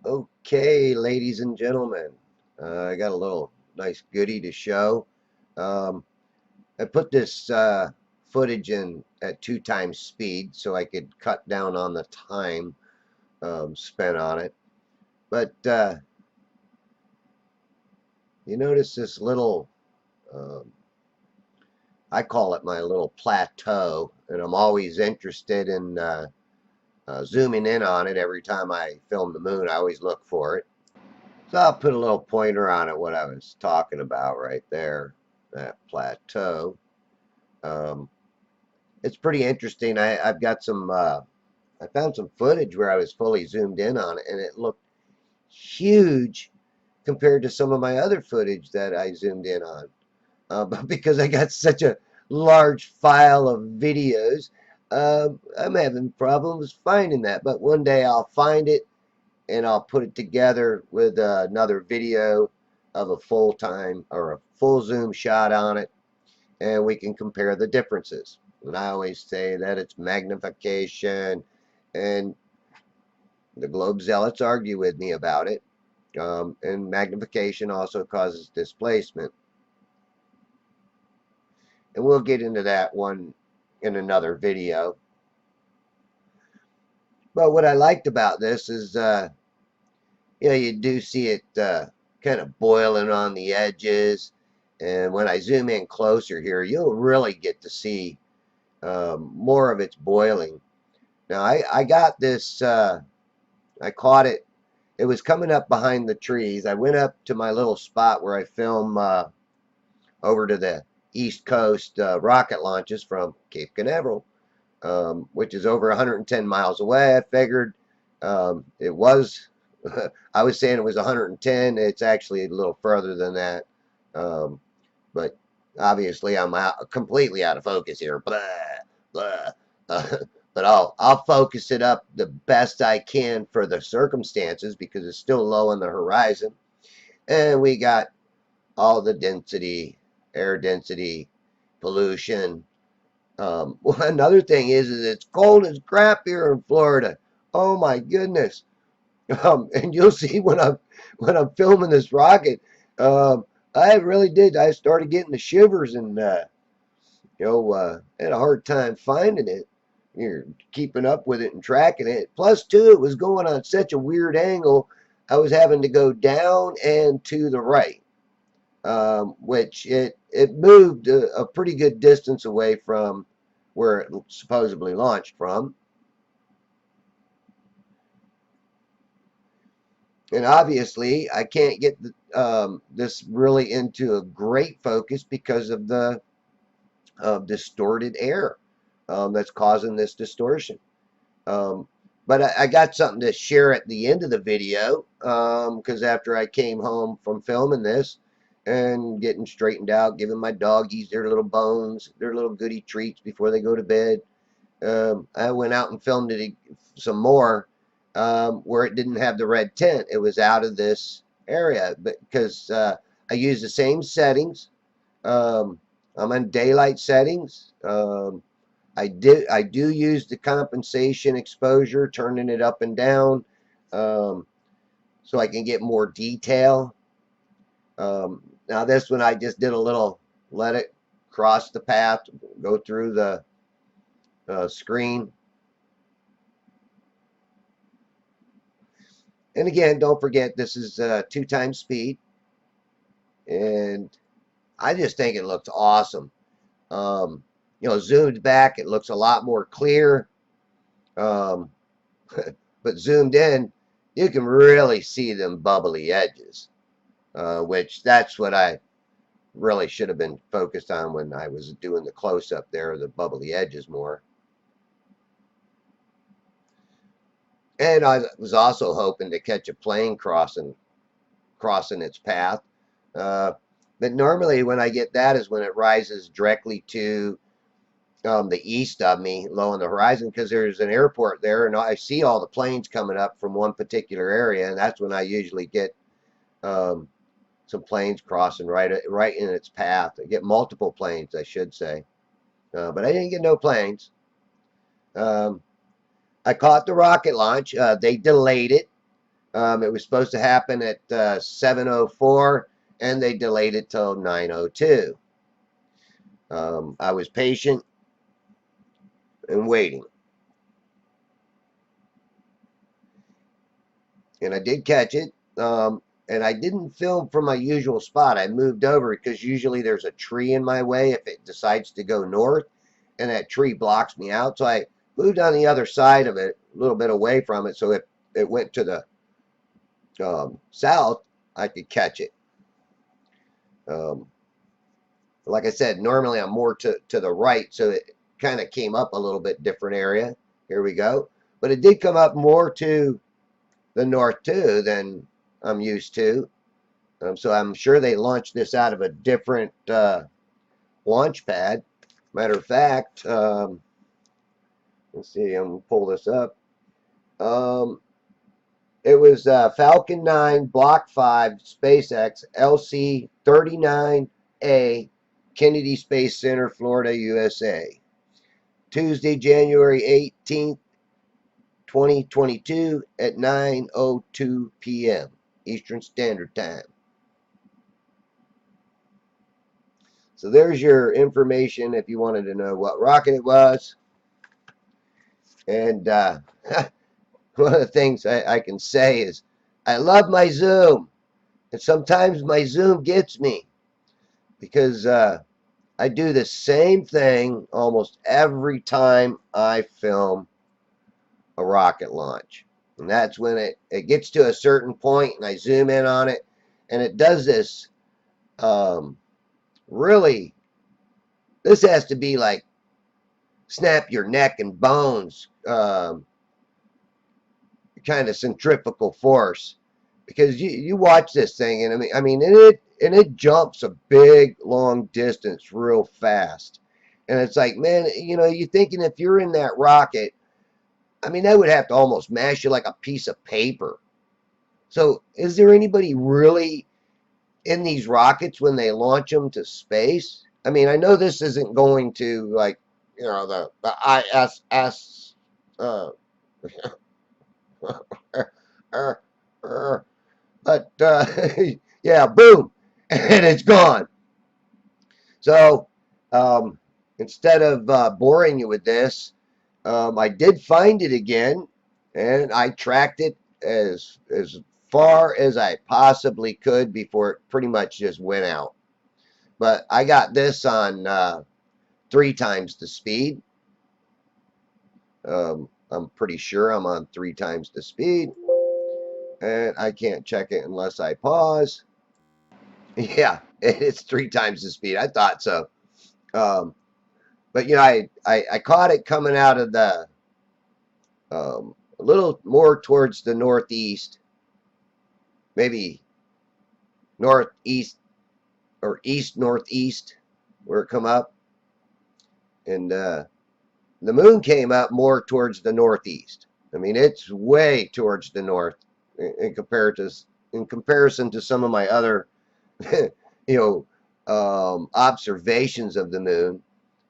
Okay, ladies and gentlemen, I got a little nice goodie to show. Um, I put this footage in at 2 times speed so I could cut down on the time spent on it. But you notice this little, um, I call it my little plateau, and I'm always interested in zooming in on it every time I film the moon. I always look for it. So I'll put a little pointer on it, what I was talking about right there, that plateau. Um, it's pretty interesting. I've got some, I found some footage where I was fully zoomed in on it, and it looked huge compared to some of my other footage that I zoomed in on. But because I got such a large file of videos, I'm having problems finding that. But one day I'll find it and I'll put it together with another video of a full time or a full zoom shot on it, and we can compare the differences. And I always say that it's magnification, and the globe zealots argue with me about it. And magnification also causes displacement, and we'll get into that one in another video. But what I liked about this is, you do see it kind of boiling on the edges. And when I zoom in closer here, you'll really get to see more of its boiling. Now, I got this, I caught it. It was coming up behind the trees. I went up to my little spot where I film over to the East Coast rocket launches from Cape Canaveral, which is over 110 miles away. I figured it was, I was saying it was 110. It's actually a little further than that. Um, but obviously I'm completely out of focus here. Blah, blah. Uh, but I'll focus it up the best I can for the circumstances because it's still low on the horizon. And we got all the density, air density, pollution. Well, another thing is it's cold as crap here in Florida. Oh my goodness. And you'll see when I'm filming this rocket, um, I really did. I started getting the shivers and had a hard time finding it. You're keeping up with it and tracking it. Plus, too, it was going on such a weird angle. I was having to go down and to the right, which it moved a pretty good distance away from where it supposedly launched from. And obviously, I can't get this really into a great focus because of the distorted air that's causing this distortion. Um, but I got something to share at the end of the video because after I came home from filming this and getting straightened out, giving my doggies their little bones, their little goody treats before they go to bed, I went out and filmed it some more where it didn't have the red tint. It was out of this area, but because I used the same settings. Um, I'm on daylight settings. I do use the compensation exposure, turning it up and down, um, so I can get more detail. Now this one I just did a little, let it cross the path, go through the screen. And again, don't forget this is 2 times speed, and I just think it looks awesome. Um, zoomed back, it looks a lot more clear. Um, but zoomed in, you can really see them bubbly edges, which that's what I really should have been focused on when I was doing the close up there, the bubbly edges more. And I was also hoping to catch a plane crossing its path. Uh, but normally when I get that is when it rises directly to the east of me, low on the horizon, because there's an airport there, and I see all the planes coming up from one particular area, and that's when I usually get um, some planes crossing right in its path. I get multiple planes, I should say, but I didn't get no planes. Um, I caught the rocket launch. They delayed it. It was supposed to happen at 7:04, and they delayed it till 9:02. I was patient and waiting, and I did catch it. And I didn't film from my usual spot. I moved over because usually there's a tree in my way if it decides to go north, and that tree blocks me out. So I moved on the other side of it, a little bit away from it, so if it went to the south, I could catch it. Um, like I said, normally I'm more to the right, so it kind of came up a little bit different area. Here we go. But it did come up more to the north too than I'm used to. So I'm sure they launched this out of a different launch pad. Matter of fact, let's see, I'm going to pull this up. Um, it was Falcon 9 Block 5 SpaceX LC 39A, Kennedy Space Center, Florida, USA. Tuesday, January 18th, 2022 at 9:02 p.m. Eastern Standard Time. So there's your information if you wanted to know what rocket it was. And one of the things I can say is I love my zoom. And sometimes my zoom gets me because I do the same thing almost every time I film a rocket launch. And that's when it gets to a certain point and I zoom in on it. And it does this really, this has to be like snap your neck and bones kind of centrifugal force, because you watch this thing and it jumps a big long distance real fast, and it's like, man, you're thinking if you're in that rocket, that would have to almost mash you like a piece of paper. So is there anybody really in these rockets when they launch them to space? I know this isn't going to, like, the ISS but yeah, boom, and it's gone. So instead of boring you with this, I did find it again, and I tracked it as far as I possibly could before it pretty much just went out. But I got this on 3 times the speed. I'm pretty sure I'm on 3 times the speed, and I can't check it unless I pause. Yeah, it's 3 times the speed. I thought so. Um, but I caught it coming out of the a little more towards the northeast, maybe northeast or east northeast, where it come up, and the moon came up more towards the northeast. It's way towards the north in comparison to some of my other observations of the moon.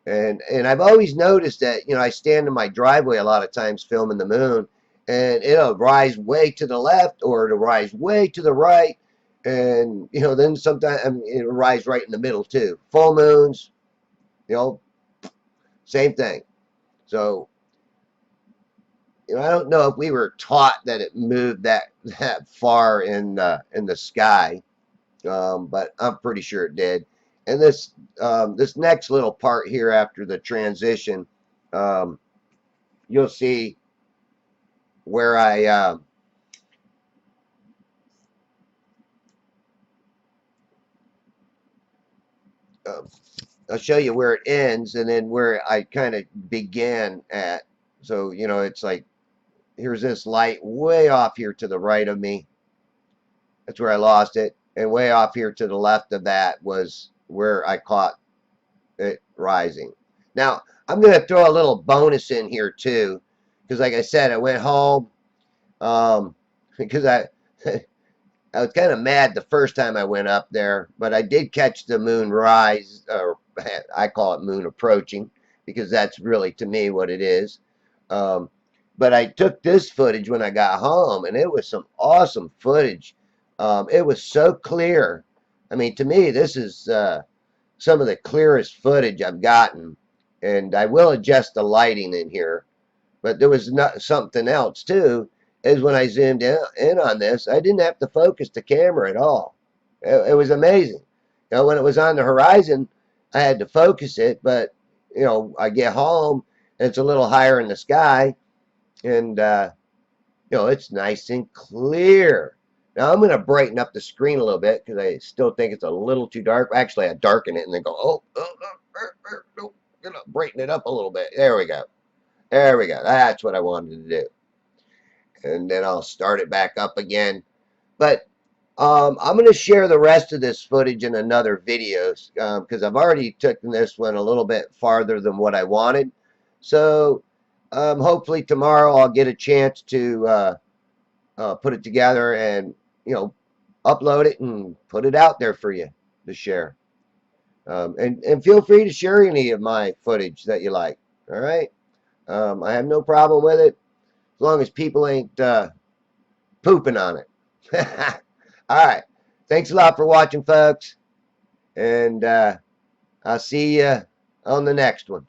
And I've always noticed that, I stand in my driveway a lot of times filming the moon, and it'll rise way to the left or it'll rise way to the right. And, then sometimes it'll rise right in the middle too. Full moons, you know, same thing. So, I don't know if we were taught that it moved that far in the sky, but I'm pretty sure it did. And this next little part here after the transition, um, you'll see where uh, I'll show you where it ends and then where I kind of began at. So, it's like, here's this light way off here to the right of me. That's where I lost it. And way off here to the left of that was where I caught it rising. Now, I'm going to throw a little bonus in here too, because like I said, I went home because I I was kind of mad the first time I went up there, but I did catch the moon rise, or I call it moon approaching, because that's really to me what it is. Um, But I took this footage when I got home, and it was some awesome footage. It was so clear. I mean, to me, this is some of the clearest footage I've gotten. And I will adjust the lighting in here. But there was not something else too. Is when I zoomed in on this, I didn't have to focus the camera at all. It was amazing. When it was on the horizon, I had to focus it, but I get home and it's a little higher in the sky, and it's nice and clear. Now I'm going to brighten up the screen a little bit because I still think it's a little too dark. Actually, I darken it and then go, no, gonna brighten it up a little bit. There we go. There we go. That's what I wanted to do. And then I'll start it back up again. But I'm going to share the rest of this footage in another video because I've already taken this one a little bit farther than what I wanted. So hopefully tomorrow I'll get a chance to put it together and upload it and put it out there for you to share. And feel free to share any of my footage that you like. All right. I have no problem with it as long as people ain't pooping on it. All right. Thanks a lot for watching, folks. And I'll see you on the next one.